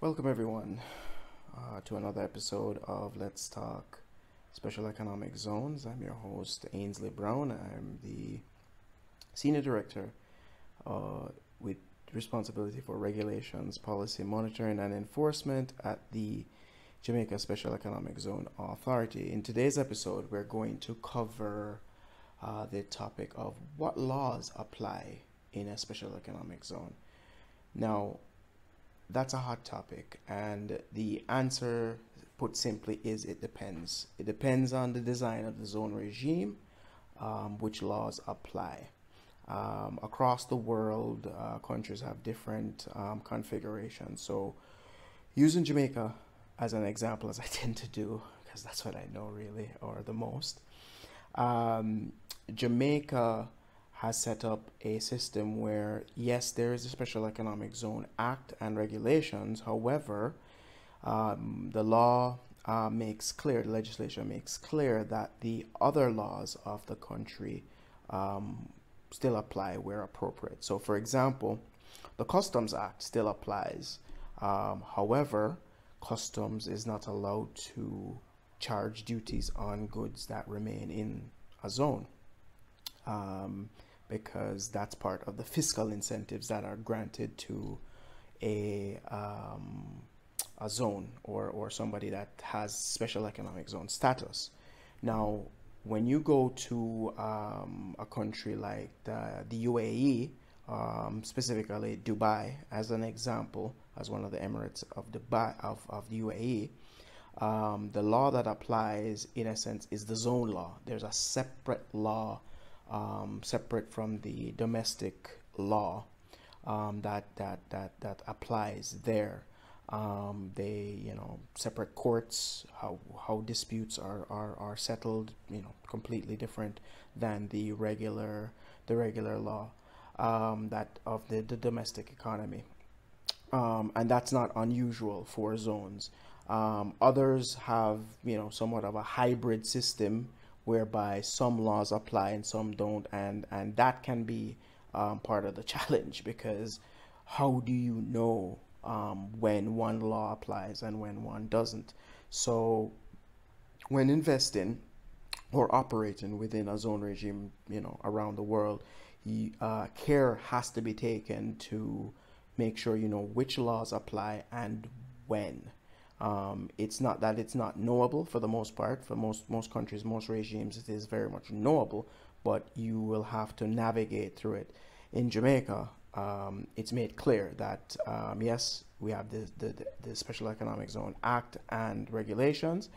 Welcome, everyone, to another episode of Let's Talk Special Economic Zones. I'm your host, Ainsley Brown. I'm the Senior Director with responsibility for regulations, policy monitoring, and enforcement at the Jamaica Special Economic Zone Authority. In today's episode, we're going to cover the topic of what laws apply in a special economic zone. Now, that's a hot topic, and the answer, put simply, is it depends. It depends on the design of the zone regime, which laws apply. Across the world, countries have different configurations. So, using Jamaica as an example, as I tend to do, because that's what I know really, or the most, Jamaica has set up a system where, yes, there is a Special Economic Zone Act and regulations. However, the law makes clear, the legislation makes clear that the other laws of the country still apply where appropriate. So, for example, the Customs Act still applies. However, customs is not allowed to charge duties on goods that remain in a zone. Because that's part of the fiscal incentives that are granted to a zone or somebody that has special economic zone status. Now, when you go to a country like the UAE, specifically Dubai, as an example, as one of the Emirates of Dubai of the UAE, the law that applies, in a sense, is the zone law. There's a separate law, separate from the domestic law, that applies there. They, separate courts, how disputes are settled, completely different than the regular law, that of the domestic economy. And that's not unusual for zones. Others have, somewhat of a hybrid system whereby some laws apply and some don't, and that can be part of the challenge, because how do you know when one law applies and when one doesn't? So when investing or operating within a zone regime, around the world, care has to be taken to make sure you know which laws apply and when. It's not that it's not knowable for the most part. For most countries, most regimes, it is very much knowable, but you will have to navigate through it. In Jamaica, it's made clear that yes, we have the Special Economic Zone Act and regulations,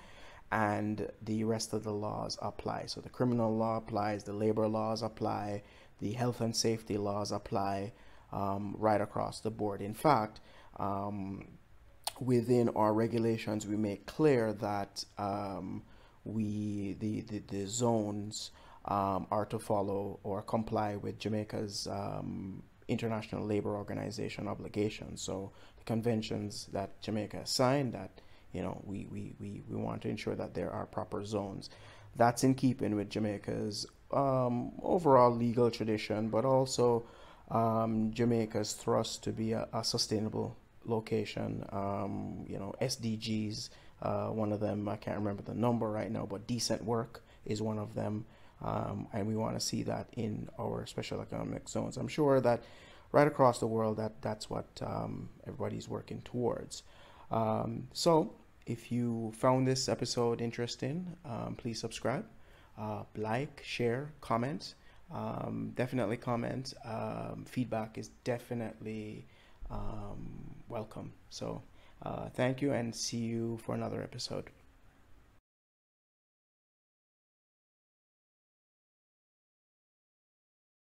and the rest of the laws apply. So the criminal law applies, the labor laws apply, the health and safety laws apply, right across the board. In fact, within our regulations, we make clear that the zones are to follow or comply with Jamaica's International Labor Organization obligations. So the conventions that Jamaica has signed, that we want to ensure that there are proper zones. That's in keeping with Jamaica's overall legal tradition, but also Jamaica's thrust to be a sustainable location. SDGs, one of them, I can't remember the number right now, but decent work is one of them. And we want to see that in our special economic zones. I'm sure that right across the world, that's what everybody's working towards. So if you found this episode interesting, please subscribe, like, share, comment. Definitely comment. Feedback is definitely welcome. So thank you, and see you for another episode.